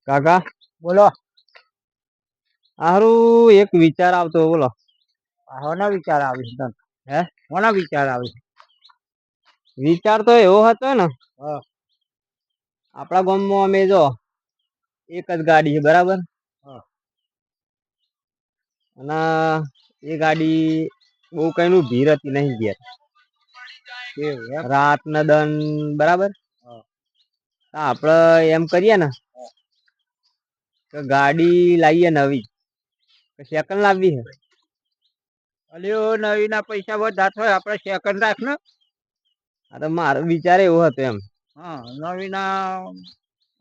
કાકા બોલો. હારું એક વિચાર આવતો બોલો. કોનો વિચાર આવી તને? હે કોનો વિચાર આવી? વિચાર તો એવો હતો ને, હા. આપણા ગામમાં અમે જો એક જ ગાડી છે બરાબર. હા. અને એ ગાડી બહુ કઈ નું ભીડ હતી નહીં ગયા એવું એમ? રાત ના દન બરાબર. હા. આપડે એમ કરીએ ને કે ગાડી લાવીએ નવી, સેકન્ડ લાવવી છે. અલ્યો નવી ના પૈસા વધારે હોય આપડે સેકન્ડ રાખ ને. આ તો મારો વિચાર એવો હતો એમ. હા નવી ના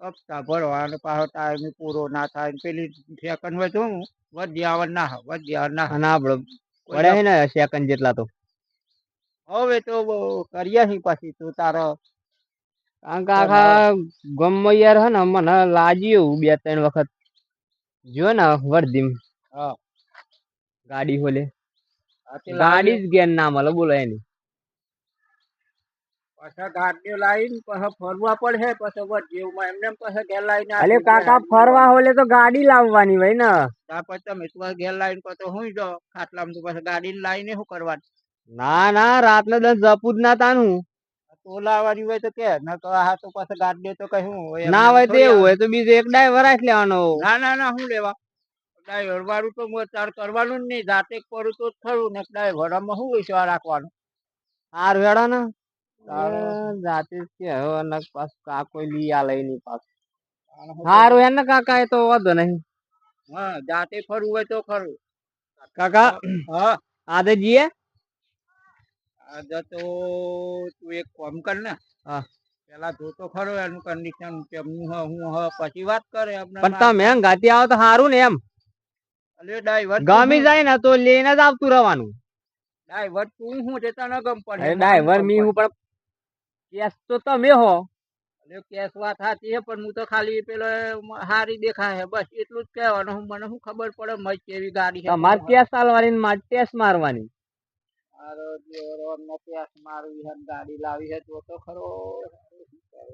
હપ્તા ભરવા પાછો ટાઈમ પૂરો ના થાય પેલી સેકન્ડ હોય તો વધી આવવા ના વધી આવવા ના. અને આપડે પડે છે ને સેકન્ડ જેટલા તો. હવે તો કરીએ પછી તું તારો. કારણ કે આખા ગમમાં યાર હે ને મને લાગ્યું એવું બે ત્રણ વખત જો ને વર્ધીમ હા. ગાડી ખોલે લાવી ગાડી જ ગેર ના મળે બોલો એની. પાછા ગાડીઓ લાવીને પછી ફરવા પડે પછી વધીમાં એમને પછી ઘેર લાવીને અલે કાકા ફરવા હોલે તો ગાડી લાવવાની હોય ને. ત્યાર પછી તમે ઘેર લાવીને પછી હું જો ખાટલામાં તો પછી ગાડી લાવીને શું કરવાનું? ના ના રાત ના 10 જપું જ ના તાનું. તો લાવવાની હોય તો કે ન તો આ તો પછી ગાડી તો કઈ હું ના હોય તો એવું હોય તો બીજો એક ડ્રાઈવર રાખ લેવાનો. ના હું લેવા ડ્રાઈવર વાળું તો ચાર કરવાનું જ નહીં, જાતે કરું તો જ ખરું ને ડ્રાઈવર આમાં શું વિશ્વાસ રાખવાનો? હારું હેડો ને જાતે જ કે હવે પાસ કાકો લઈ આલે એની પાસ. હારું હેડ ને કાકા એ તો વાંધો નહીં. હા જાતે ફરવું હોય તો ખરું. કાકા હા આજે જઈએ. આજે તો તું એક કામ કર ને. હા. પેલા જોતો ખરો એનું કન્ડિશન કેમનું હ હું હ પછી વાત કરે. પણ તમે ગાતી આવો તો સારું ને એમ. ગમી જાય ને તો લઈને જ આવતું રહેવાનું. ડ્રાઈવર તું હું તે તને ગમ પડે ડ્રાઈવર મી હું પણ કેસ તો તમે હો. કેસ વાત સાચી છે પણ હું તો ખાલી પેલો હારી દેખાય છે બસ એટલું જ કહેવાનું. મને શું ખબર પડે મજ કેવી ગાડી છે. તમારે કેસ ચાલવાની મારે ટેસ મારવાની. ગાડી લાવી છે તો ખરો.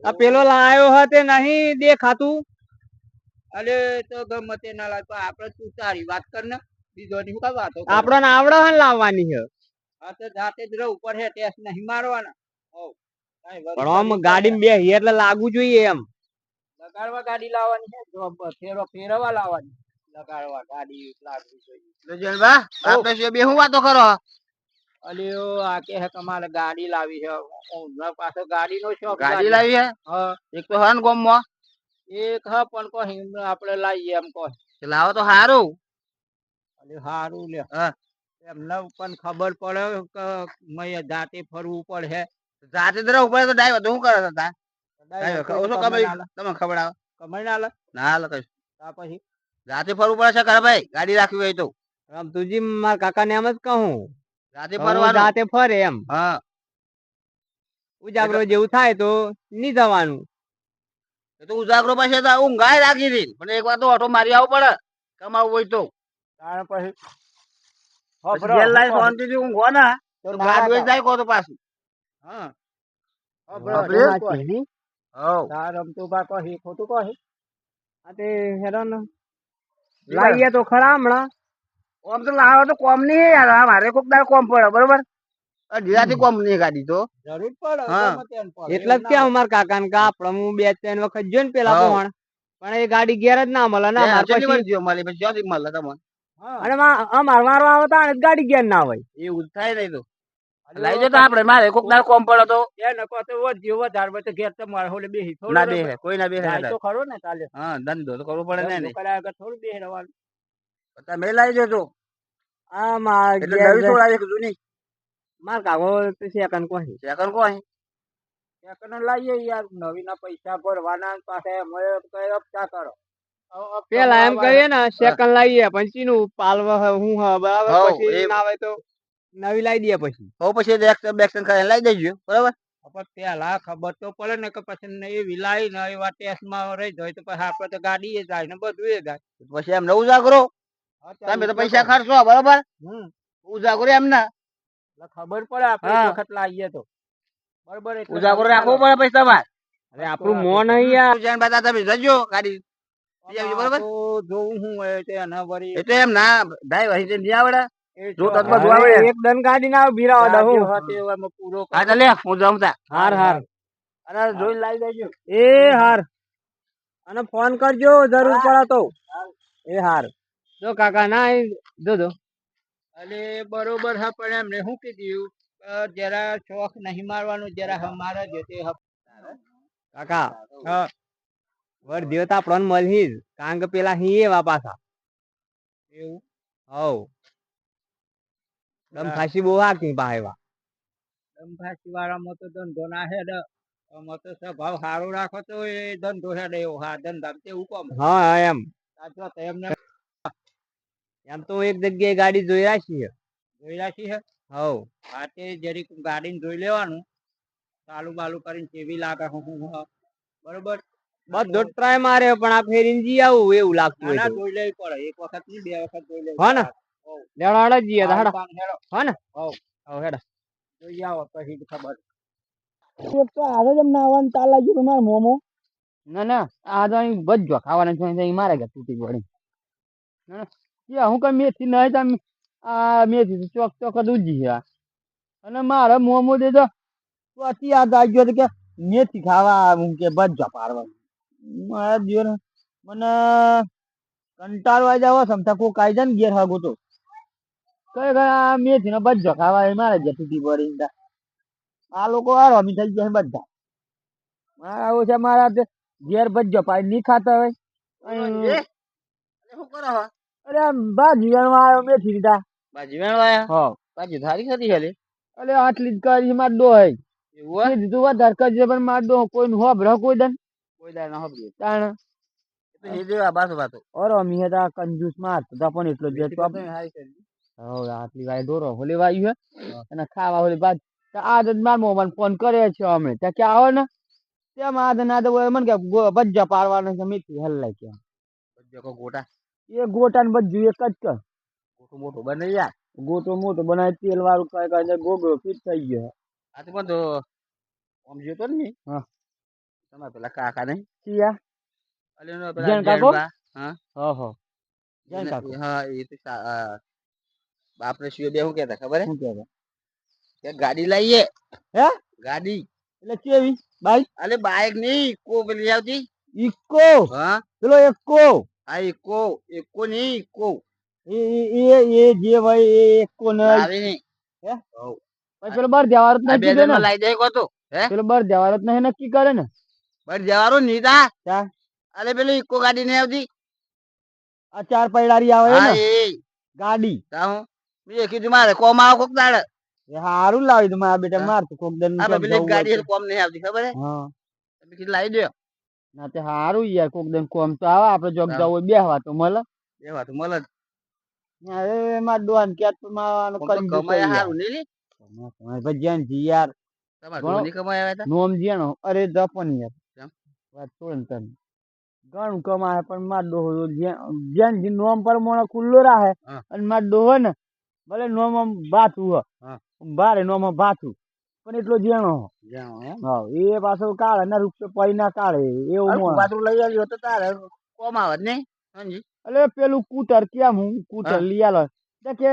આ પેલો લાયો હ તે નહીં દેખાતું. અરે તો ગમે તે ના લાગ આપડે તું તારી વાત કર ને બીજો ની શું વાતો આપડે ને આવડે હે લાવવાની છે. હા તો જાતે જ રહું પડે ટેસ્ટ નહીં મારવાના. પણ આમ ગાડી બે એટલે લાગુ જોઈએ એમ. લગાડવા ગાડી લાવવાની છે ફેરવા લાવવાની. લગાડવા ગાડી લાગવી જોઈએ. બે હું વાતો કરો. અલ્યો આ કે હે તમારે ગાડી લાવી છે પાસે ગાડી નો શોખ. ગાડી લાવી હે એક તો હન ગોમમાં એક હ પણ કોઈ આપડે લાવીએ એમ કહો લાવો તો સારું. સારું લે એમને પણ ખબર પડે કે મેં જાતે ફરવું પડે. જાતે જ રહેવું પડે તો ડ્રાઈવર તો શું કરે હતા તમે ખબર આવે કમાઈ ના લે ના લે કઈ પછી જાતે ફરવું પડે છે કરે ભાઈ ગાડી રાખવી હોય તો. તુજી મારા કાકા ને એમ જ કહું જાતે ફરવાનું જાતે ફરે એમ. હા ઉજાગરો જેવું થાય તો ની જવાનું. તો ઉજાગરો પાસે તો હું ગાય રાખી હતી પણ એક વાર તો ઓટો મારી આવવું પડે કમાવું હોય તો. તાણ પછી ઘેર લાઈ શાંતિથી ઊંઘો ને તો ગાડી જાય કો તો પાછું. હા રમતું બા કહી ખોટું કહી. લાઈએ તો ખરા હમણાં. કોમ તો લાવો તો કોમ નહી યાર મારે કોક દાડો કોમ પડે બરોબર. અઢીરાથી કોમ ની ગાડી તો જરૂર પડે એટલે જ કેવું મારા કાકા ને આપડે હું બે ત્રણ વખત જોઈ ને પેલા કોણ પણ એ ગાડી ઘેર જ ના મળે ના મળે તમને. અને મારવા આવતા ગાડી ઘેર ના હોય એવું થાય નઈ તો. લઈ જતો આપડે મારે કોક દાડો કોમ પડે તો વધારે તો ઘેર તો મારે હોલે બેહી ના બેહે કોઈ ના બેહે તો ખરો ને ચાલે. હા ધંધો તો કરવો પડે ને થોડું બેહી રહેવાનું. તમે લઈ જજો આ એટલે નવી છોડાવી જૂની માર કાકો સેકન્ડ કોઈ સેકન્ડ કોઈ લાવીએ યાર નવી ના પૈસા ભરવાના પાસે કઈ હપ્તા કરો. પેલા એમ કહીએ ને સેકન્ડ લાવીએ પછી નું પાલવા હું બરાબર પછી ના આવે તો નવી લાવી દઈએ પછી પછી લઈ દેજો બરાબર. પેલા ખબર તો પડે ને કે પછી એવી લાવી ને એવા ટેસ્ટમાં રહી જાય તો પછી આપડે તો ગાડી જાય ને બધું એ જાય પછી એમ નવું જાગરો તમે તો પૈસા ખર્ચો બરાબર. ઉજાગરો એમ ના ખબર પડે આપડે વખત લાવીએ તો બરોબર. ઉજાગરો રાખવો પડે પૈસા તમારે. અરે આપણું મોન અહીંયા બધા તમે જજો ગાડી બરાબર તો જોઉં હું તે એના વરી એટલે એમ ના ડાઈ વહી નહીં આવડે જો તતમાં જોવા અરે આવડે એક દન ગાડી ના ભીરાવા દઉં ગાડીઓ હતી એમાં પૂરો હા તો લે હું જાઉં તા હાર હાર અને જોઈ લાવી દેજો એ હાર અને ફોન કરજો જરૂર પડે તો એ હાર જો કાકા ના જો જો અલે બરોબર હા પણ એમને શું કીધું જરા શોખ નહીં મારવાનું જરા હમારા જેતે કાકા વર્ધ્યો તો આપણને મળી જ કારણ કે પેલા હી એવા પાછા એવું હવ દમ ખાસી બહુ હાકી પા એવા દમફાસી વાળામાં તો ધંધો ના હેડ આમાં તો સ્વભાવ સારો રાખો તો એ ધંધો હેડ એવો હા ધંધા કેવું કોમ હા એમ સાચો તો એમને એમ તો એક જગ્યાએ ગાડી જોઈ રાખી જોઈ રાખી હે હવ હા તે જરીક ગાડીને જોઈ લેવાનું ચાલુ બાલુ કરીને કેવી લાગે હું બરોબર બધો ટ્રાય માર્યો પણ આ ફેરીને જી આવું એવું લાગતું હોય ના તો જોઈ લેવી પડે એક વખત ની બે વખત જોઈ લેવી હો ને લેવડો હડો જઈએ તો હડો હો ને હવ હવ હેડો જોઈ આવો પછી ખબર એક તો આજે જ અમને આવવાનું ચાલ લાગ્યું તમારે મોમો ના ના આ તો અહીં બજો ખાવાના છે મારે ગયા તૂટી પડી હું કઈ મેથી નહીં તમે આ મેથી ચોક ચોક જ ઉજી છે અને મારે મોમો દે તો પછી યાદ આવી ગયો કે મેથી ખાવા હું કે બજો પાડવા મારા જીવન મને કંટાળવા જાવ સમતા કોઈ કાયદા ને ઘેર હાગો તો કઈ આ મેથી નો બજો ખાવા મારે ગયા તૂટી પડી આ લોકો હારો અમી થઈ ગયા બધા આવું છે મારા ઘેર ભજો પાડી નહીં ખાતા હોય શું કરો અરે ભાજી વેણવા આવ્યો મેથી લીધા ભાજી વેણવા હા ભાજી થારી ખાધી ખાલી અરે આટલી જ કરી માર ડો હે એવું દીધું વધારે કરજે પણ માર ડો કોઈ નું હોભ કોઈ દન ના હોબી તાણ એ દેવા બાસો બાતો ઓર અમી હતા કંજૂસ માર તો પણ એટલો જ તો હવે આટલી વાય દોરો હોલી વાયુ હે અને ખાવા હોલી બાદ આજ માર મોમન ફોન કરે છે અમે ત્યાં કે આવો ને તેમ આજ ના તો મને કે ભજા પાડવાનો છે મીઠી હલ્લાઈ કે ભજો કો ગોટા એ ગોટા ને બધું એક જ કર મોટું મોટું બને યાર ગોટો મોટો બનાવી તેલ વાળું કઈ કઈ ગોગળો ફીટ થઈ ગયો આ તો બધો આમ જોતો ને હા તમારે પેલા કાકા નહીં સિયા અલે જૈન કાકો હા હો જૈન કાકો હા એ તો બાપરે શું બે શું કહેતા ખબર હે શું કહેતા કે ગાડી લાવીએ હે ગાડી એટલે કેવી બાઈક અલે બાઈક નહીં ઇકો પેલી આવતી ઇકો હા પેલો એકો આ ઇકો ઇકો નહીં ઇકો એ જે ભાઈ એ એકો ને લાવી નહીં હે પછી પેલો બાર જવારત આ નક્કી બે કરે ને લાવી દે કો તો હે પેલો બાર જવારત નહીં નક્કી કરે ને બહાર જવાનું નહીં તા ચા અલે પેલી ઇકો ગાડી નહીં આવતી આ ચાર પૈડારી આવે હા ને એ ગાડી તા હું મેં કીધું મારે કોમ આવો કોક દાડે હારું લાવી દઉં મારા બેટા માર તો કોક દન આ પેલી ગાડી કોમ નહીં આવતી ખબર હે હા તમે કીધું લાવી દો ના તે હારું યાર કોક દન કોમ તો આવે આપડે જોબ જવું હોય બેહવા તો મળે એવા તો મળે અરે માર ડોન કે મારવાનો જ કમાય હારું નહીં લે ભજ્યાન જી યાર તમારે ધોની કમાય આવ્યા હતા નોમ જીનો અરે જપન યાર વાત છોડ તને ઘણું કમાય પણ માર ડોહો જેન જી નોમ પર મોણો ખુલ્લો રાહે અને માર ડોહો ને ભલે નોમ બાથું હ બારે નોમ બાથું પણ એટલો જેણો હા એ પાછો કાળે ના રૂપિયો પૈ ના કાઢે એવું બાથરૂમ લઈ આવ્યો તો તારે કોમ આવે જ નહીં સમજી અલે પેલું કૂટર કેમ હું કૂટર લઈ આલો કે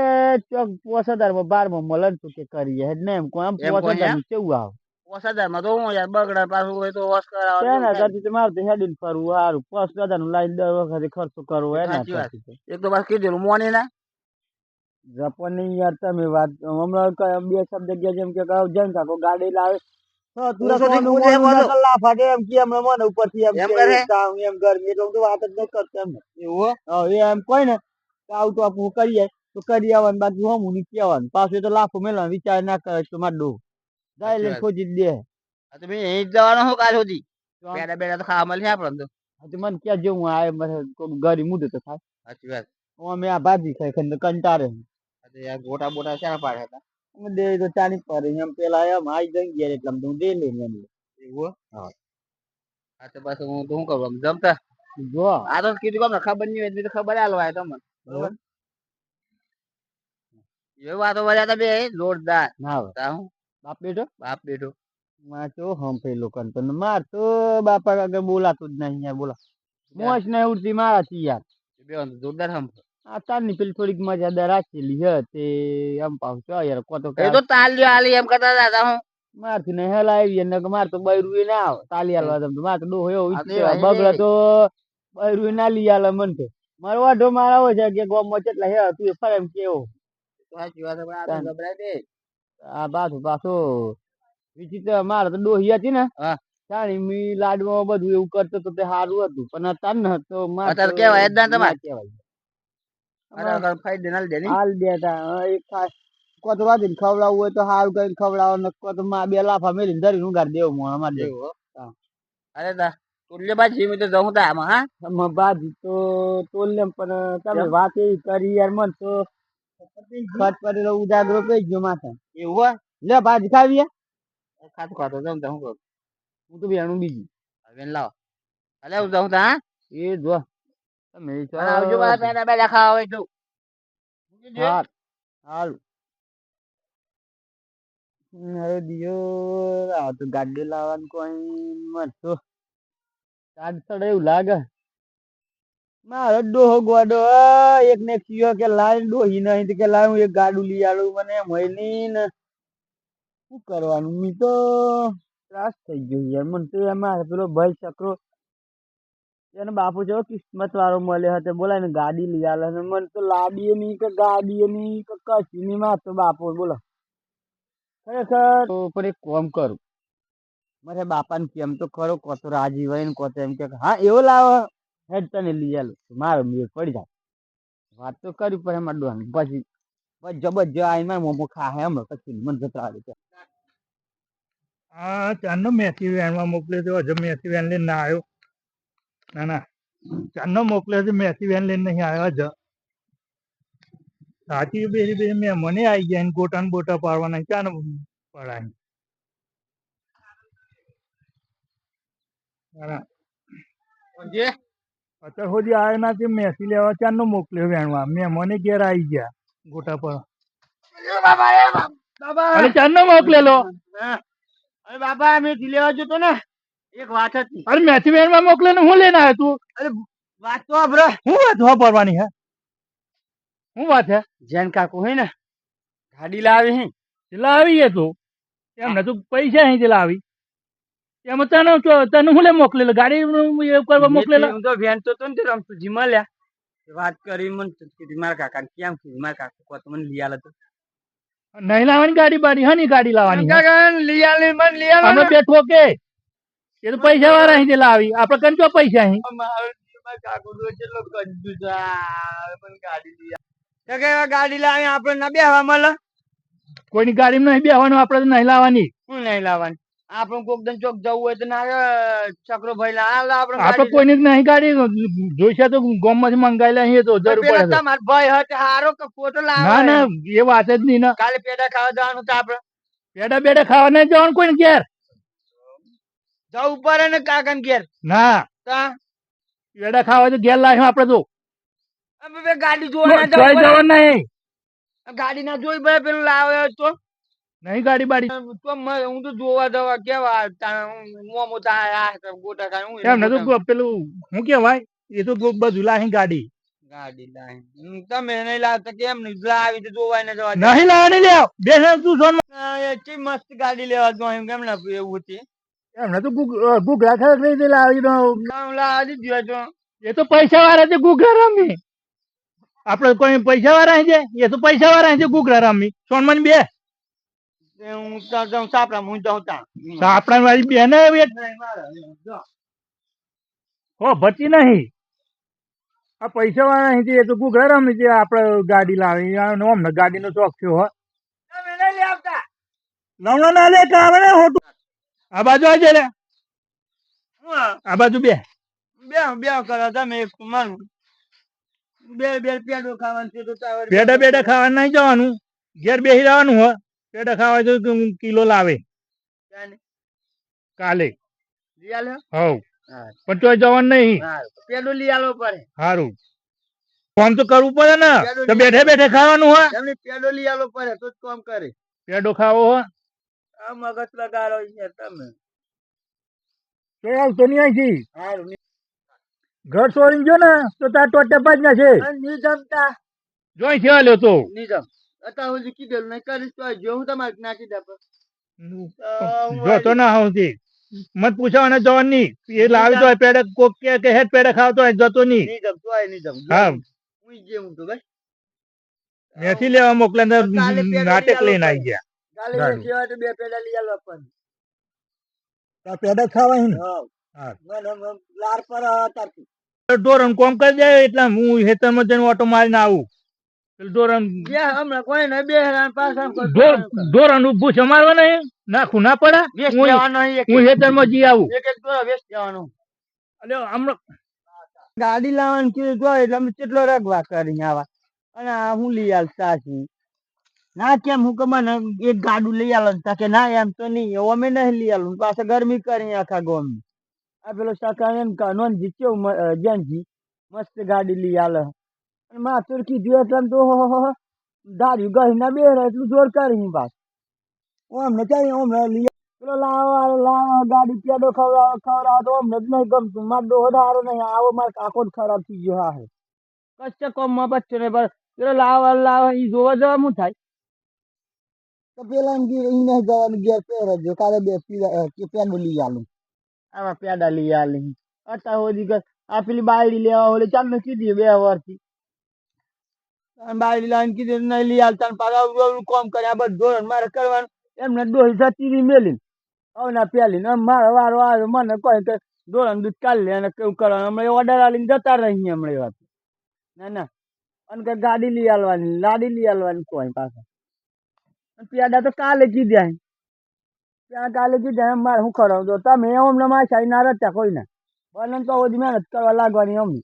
5000 માં 12 માં મળે ને તો કે કરીએ હેડ ને એમ કોમ 5000 નું કેવું આવે 5000 માં તો હું યાર બગડા પાછું હોય તો વોશ કરાવ તેના કરતી તમારે તો હેડીન ફરવું સારું 5000 નું લાઈન દર વખતે ખર્ચો કરવો હે ને એક તો બસ કીધેલું મોને ના જપની યાર તમે વાત હમણાં બે શબ્દ ગયા જેમ કે જૈન કાકો ગાડી લાવે લાફા એમ કે મને ઉપરથી એમ ગરમી એટલે તો વાત જ નહીં કરતો એમ એવું એમ કોઈ ને આવું તો આપણું કરીએ તો કરી આવવાનું બાકી હમ નહીં કહેવાનું પાછું તો લાફો મેળવાનું વિચાર ના કરે તો માર ડો જાય લઈને ખોજી દે તમે અહીં જવાનો હું કાલ સુધી બેડા બેડા તો ખાવા મળશે આપણને તો મને ક્યાં જેવું આ ગરી મુદે તો થાય સાચી વાત અમે આ ભાજી ખાઈ ખાઈ કંટાળે યાર ગોટા બોટા ક્યાં પાડ્યા હતા અમે દે તો ચાલી પડે એમ પેલા એમ આઈ જઈ ગયા એટલે હું દે લઈને એમ એવું હા આ તો પાછું હું શું કરું જમતા જો આ તો કીધું તમને ખબર નહીં હોય તો ખબર આલો હોય તમને બરોબર એ વાતો વર્યા હતા બે જોરદાર ના હું બાપ બેટો માં તો હમ પેલો કંતો માર તો બાપા આગળ બોલાતું જ નહીં યાર બોલા મોજ નહીં ઉડતી મારાથી યાર. બે જોરદાર હમ આ તારની પેલી થોડીક મજાદાર રાખેલી છે તે આમ પાછો યાર કોતો એ તો તાલ્યો આલી એમ કરતા હતા હું મારથી નહીં હલાવી ને માર તો બૈરું ના આવે તાલી હાલવા તો માર તો ડોહો એવો હા તે ઈચ્છે બગડે તો બૈરું ના લઈ આલે મન તો મારો વાઢો મારાવો છે કે ગોમમાં કેટલા હે તું ફરે એમ કેવો સાચી વાત પણ આ તો ગભરાય દે આ પાછો વિચિત્ર મારે તો ડોહી હતી ને હા તાણી મી લાડવા બધું એવું કરતો તો તે સારું હતું પણ અત્યારે ને તો માર અત્યારે કેવાય જ ના તમારે કેવાય અરે ફાઈટ દેનાલ દેની હાલ દેતા એક કોતો વાદી ખવડાવવું હોય તો હાલ કઈ ખવડાવો ને કોતો માં બે લાફા મેલી ધરી નું ગાર દેવું મોણ અમાર દેવું અરે દા તુલ્ય બાજી મે તો જઉં તા આમાં હા બાજી તો તોલે પણ તમે વાત એવી કરી યાર મન તો ખત પડેલો ઉજાગરો કઈ ગયો માથે એવું લે ભાજી ખાવીએ ખાતું ખાતો જઉં તા હું કરું હું તો બેનું બીજી હવે લાવ અલે હું જઉં તા એ જો તમે આવજો બાલા પેડા બેડા ખાવા હોય તો હા હાલ હવે દિયો આ તો ગાડી લાવવાનું કોઈ મત તો કાઢ ચડે એવું લાગે મારો ડોહો ગોડો એક ને કયો કે લાઈ ડોહી નહીં કે લાવ એક ગાડું લઈ આલું મને મહિની ને શું કરવાનું મી તો ત્રાસ થઈ ગયો યાર મને તો એમાં પેલો ભાઈ ચક્રો એને બાપુ જેવો કિસ્મત વાળો મળ્યો હતો બોલાય ને ગાડી લઈ આલે ને મને તો લાડીએ ની કે ગાડીએ ની કે કશી ની માં તો બાપુ બોલો ખરેખર પણ એક કામ કરું મારે બાપાને કેમ તો ખરો કોતો રાજી હોય ને કોતો એમ કે હા એવો લાવો હેડ તને લઈ આલો મારો મેળ પડી જાય વાત તો કરી પણ એમાં ડોન પછી જબરજસ્ત આવીને મોમો ખા હે એમ પછી મને જતા આવે હા ચાંદનો મેથી વેનમાં મોકલ્યો તો હજુ મેથી વેન લઈને ના આવ્યો ના ચાંદનો મોકલ્યો તો મેથી વેન લઈને નહીં આવ્યો હજુ સાચી બે મેં મને આવી ગયા ગોટા ને બોટા પાડવાના ચાને પડાય અત્યાર સુધી આવ્યો ના તે મેથી લેવા ચાંદનો મોકલ્યો વેણવા મેં મને ઘેર આવી ગયા ગોટા પર અરે ચાંદનો મોકલેલો અરે બાપા મેથી લેવા જતો ને એક વાત હતી અરે મેથી વેનમાં મોકલે ને હું લઈને આવ્યો તું અરે વાત તો આપડે હું વાત વાપરવાની હે શું વાત હે જૈન કાકુ હે ને ગાડી લાવી હે લાવી એ તું એમને તું પૈસા અહીં લાવી એમાં તને હું લે મોકલેલો ગાડી એવું કરવા મોકલેલો હું તો વેન તો ને રમતુજી મળ્યા વાત કરી મને કીધી મારા કાકા કેમ કીધું મારા કાકા કોત મને લઈ આલે તો નહીં લાવવાની ગાડી બાડી હની ગાડી લાવવાની લઈ આલે મને લઈ આલે અમે બેઠો કે એ તો પૈસા વાળા અહીં લાવી આપડે કંચો પૈસા અહીં કાકુ તો કેટલો કંજૂસ પણ ગાડી લઈ આવે ગાડી લાવી આપડે ના બેહવા મળે કોઈની ગાડીમાં નહીં બેહવાનું આપડે તો નહીં લાવવાની શું નહીં લાવવાની આપણે કોક દન ચોક જવું હોય તો ના ચક્રો ભાઈ આપડે આપડે કોઈની નહીં ગાડી જોઈશે તો ગોમ માંથી મંગાવી લે તો જરૂર પડે તમારો ભાઈ હટ હારો કે ફોટો લાવે ના ના એ વાત જ નહીં ને કાલે પેડા ખાવા જવાનું તો આપડે પેડા બેડા ખાવા નહીં જવાનું કોઈ ઘેર જવું પડે ને કાકા ઘેર ના પેડા ખાવા તો ઘેર લાવ્યું આપડે તો ગાડી જોવા જવાનું નહીં ગાડી ના જોઈ ભાઈ પેલું લાવે તો નહીં ગાડી બાડી તો હું તો જોવા જવા કેવા મોમો ગોટા ખાય એમને તો પેલું શું કેવાય એ તો બધું લાવી ગાડી ગાડી લાવી તમે નહીં લાવતા કેમ નહીં લાવી તો જોવાય ને જવા નહીં લાવવાની લે બે તું સોન એટલી મસ્ત ગાડી લેવા જો એમ કેમ ના એવું હતી એમને તો ગુગરા ખરીદી લાવી લાવી દીધો એ તો પૈસા વાળા છે ગુગરા રમી આપડે કોઈ પૈસા વાળા છે એ તો પૈસા વાળા છે ગુગરા રમી સોનમન બે હું જાઉં સાપડા હું જાઉં સાપડા વાળી બેન હો ભરતી નહીં આ પૈસા વાળા અહીં એ તો ગુગરા રમી છે આપડે ગાડી લાવી અમને ગાડી નો શોખ થયો હો લવણો ના લે કામ હોટું આ બાજુ આવજે લે આ બાજુ બે બે કરો તમે એક માનું બે પેડો ખાવાનું છે તો પેડા બેડા ખાવા નહીં જવાનું ઘેર બેસી જવાનું હો પેડા ખાવા તો કિલો લાવે કાલે હવ પણ તો જવાનું નહીં પેડો લઈ આલો પડે સારું કામ તો કરવું પડે ને તો બેઠે બેઠે ખાવાનું હોય પેડો લઈ આલો પડે તો જ કામ કરે પેડો ખાવો હો આ મગજ લગાડો છે તમે આવતો નહીં ઘર છોડીને ગયો ને તો તાર ટોટે પાજ ના છે નહીં જમતા જોઈ છે લ્યો તો નહીં જમ અત્યારે સુધી કીધેલું નહીં કરીશ તો જો હું તમારે નાખી દે જો તો ના હોતી મત પૂછાવાના જવાનું નહીં એ લાવી તો પેડે કોક કે હેડ પેડે ખાવતો હોય જતો નહીં નહીં જમતો હોય નહીં જમ હા હું જે હું તો ભાઈ મેથી લેવા મોકલે ને કાલે પેડા નાટક લઈ લઈને આવી ગયા કાલે ગાડી. જે કહેવાય તો 2 પેડા લઈ આલો આપણને તાર પેડા ખાવા ને હા લાર પર તારથી ડોરણ કોમ કરી દે એટલે હું હેતરમાં જઈને ઓટો મારીને આવું પેલું ડોરણ બે હમણાં કોઈ નહીં બે હેરાન પાછા ડોરણ ઉભું છે મારવા નહીં નાખું ના પડે વેસ્ટ હું લેવાનો એક હું હેતરમાં જઈ આવું એક દોરા વેસ્ટ લેવાનો એટલે હમણાં ગાડી લાવવાનું કીધું તો એટલે અમે કેટલો રગવા કરીને આવા અને આ હું લઈ આલતા છી ના કેમ હું કમાને એક ગાડું લઈ આલો તા કે ના એમ તો નહીં એવું અમે નહીં લઈ આલું પાછા ગરમી કરી આખા ગોમ આ પેલો સકાને કાનોન જીત્યો જેનજી મસ્ત ગાડી લઈ આલે અને માથુર કીધું એટલે તો દાઢી ગહીના બે એટલું જોર કરી પાસ અમને ચાલી અમને લઈ પેલો લાવા ગાડી પેડો ખવડાવ તો અમને જ નહીં ગમતું મારો ડોહો હારો નહીં આવો મારો કાકો જ ખરાબ થઈ ગયો હા હે કચ્ચા કોમમાં બચ્ચો ને પર પેલો લાવા ઈ જોવા જવા શું થાય તો પેલા એમ કીધું ઈ નહીં જવાનું ઘેર પહેરજો કાલે બે પેડો લઈ આલું આવા પેડા લઈ આલી અત્યાર સુધી આ પેલી બાયડી લેવા ઓલે ચાલ ને કીધી 2 વર્ષથી બાયડી લાવીને કીધું નહીં લઈ આલતા ને પાછા કોમ કરે આ બધું ધોરણ મારે કરવાનું એમને ડોહી જતી મેલી હવે ના પેલી ને મારો વારો આવ્યો મને કોઈ કે ધોરણ દૂધ કાઢી લે અને કેવું કરવાનું હમણાં ઓર્ડર આલીને જતા રહી હમણાં વાત ના ના અને કે ગાડી લઈ આલવાની લાડી લઈ આલવાની કોઈ પાછા પેડા તો કાલે કીધા ત્યાં કાલે કીધા એમ મારે શું ખરાબ તો તમે અમને મારી સાઈ ના રચ્યા કોઈ ના બને તો બધી મહેનત કરવા લાગવાની અમને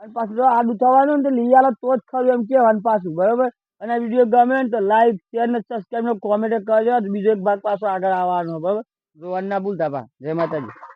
અને પાછું આડું થવાનું ને તો લઈ આલો તો જ ખરું એમ કહેવાનું પાછું બરોબર અને આ વિડીયો ગમે ને તો લાઈક શેર ને સબસ્ક્રાઈબ ને કોમેન્ટ કરજો બીજો એક ભાગ પાછો આગળ આવવાનો બરોબર જોવાનું ના ભૂલતા પા જય માતાજી.